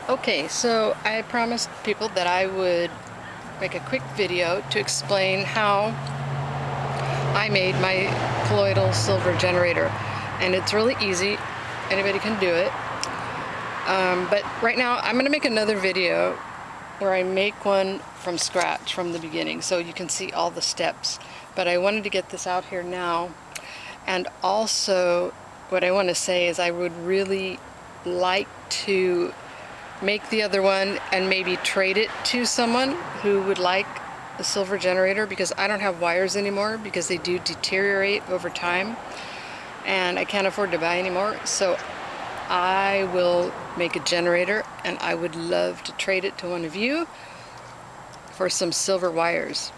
Okay, so I promised people that I would make a quick video to explain how I made my colloidal silver generator. And it's really easy, anybody can do it. But right now I'm going to make another video where I make one from scratch, from the beginning, so you can see all the steps. But I wanted to get this out here now. And also, what I want to say is I would really like to make the other one and maybe trade it to someone who would like a silver generator, because I don't have wires anymore because they do deteriorate over time and I can't afford to buy anymore. So I will make a generator and I would love to trade it to one of you for some silver wires.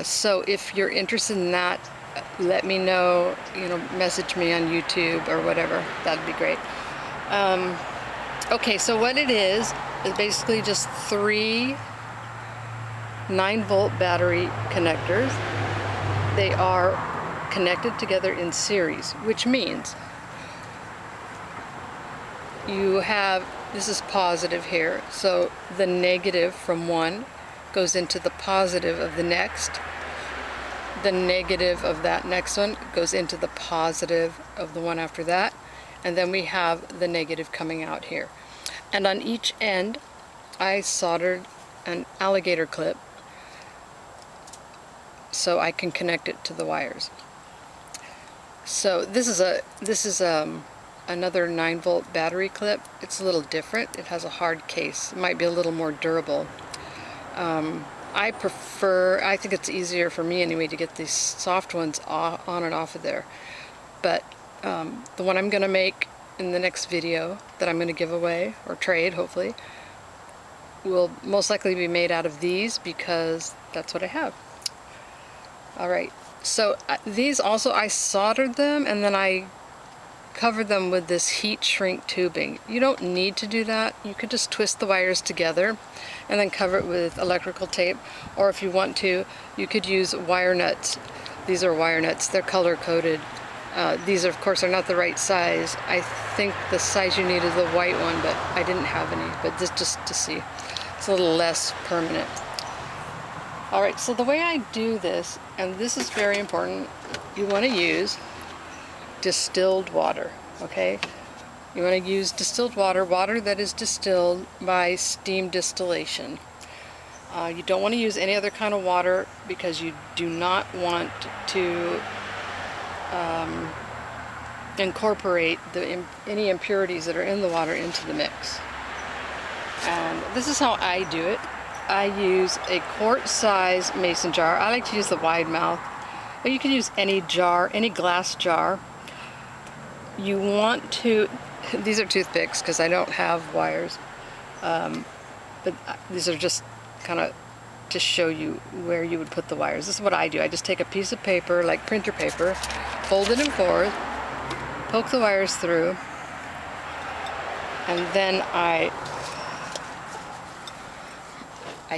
So if you're interested in that, let me know, message me on YouTube or whatever. That'd be great. Okay, so what it is basically just 3 9-volt battery connectors. They are connected together in series, which means you have, this is positive here, so the negative from one goes into the positive of the next. The negative of that next one goes into the positive of the one after that, and then we have the negative coming out here. And on each end I soldered an alligator clip so I can connect it to the wires. So this is another 9-volt battery clip. It's a little different. It has a hard case. It might be a little more durable. I think it's easier for me anyway to get these soft ones on and off of there. But the one I'm going to make in the next video that I'm going to give away, or trade hopefully, will most likely be made out of these because that's what I have. Alright, so these also, I soldered them and then I covered them with this heat shrink tubing. You don't need to do that. You could just twist the wires together and then cover it with electrical tape, or if you want to, you could use wire nuts. These are wire nuts. They're color coded. These of course are not the right size. I think the size you need is the white one, but I didn't have any, but this just to see. It's a little less permanent. Alright, so the way I do this, and this is very important, you want to use distilled water, okay? You want to use distilled water, water that is distilled by steam distillation. You don't want to use any other kind of water because you do not want to incorporate any impurities that are in the water into the mix. And this is how I do it. I use a quart-size mason jar. I like to use the wide mouth, but you can use any jar, any glass jar. You want to, these are toothpicks because I don't have wires, but these are just kind of to show you where you would put the wires. This is what I do. I just take a piece of paper, like printer paper, fold it in four, poke the wires through, and then I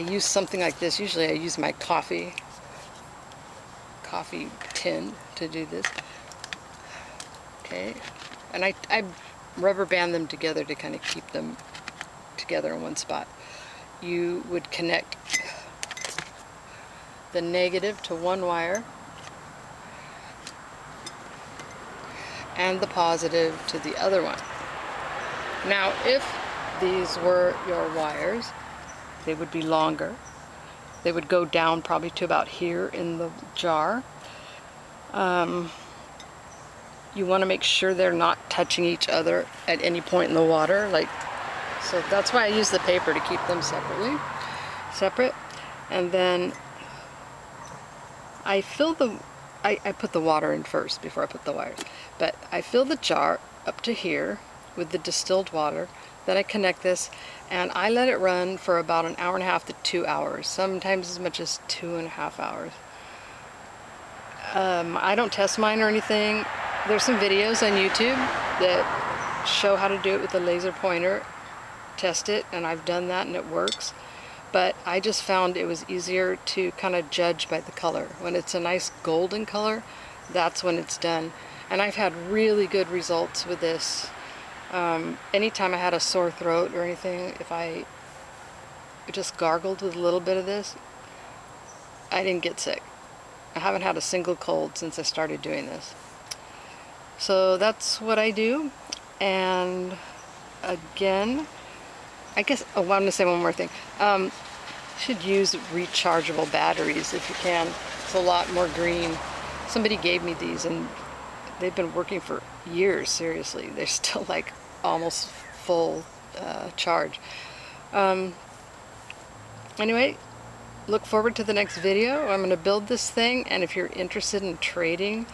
use something like this. Usually I use my coffee tin to do this. Okay, and I rubber band them together to kind of keep them together in one spot. You would connect the negative to one wire and the positive to the other one. Now, if these were your wires, they would be longer. They would go down probably to about here in the jar. You want to make sure they're not touching each other at any point in the water. So that's why I use the paper to keep them separate. And then I put the water in first before I put the wires. But I fill the jar up to here with the distilled water. Then I connect this and I let it run for about 1.5 hours to 2 hours, sometimes as much as 2.5 hours. I don't test mine or anything. There's some videos on YouTube that show how to do it with a laser pointer. Test it, and I've done that and it works. But I just found it was easier to kind of judge by the color. When it's a nice golden color, that's when it's done. And I've had really good results with this. Anytime I had a sore throat or anything, if I just gargled with a little bit of this, I didn't get sick. I haven't had a single cold since I started doing this. So that's what I do. And again, I guess I wanted to say one more thing. You should use rechargeable batteries if you can. It's a lot more green. Somebody gave me these and they've been working for years, seriously. They're still like almost full charge. Anyway, look forward to the next video. I'm going to build this thing, and if you're interested in trading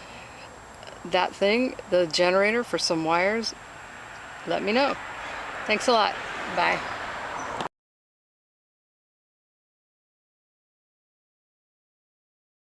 that thing, the generator, for some wires, let me know. Thanks a lot. Bye.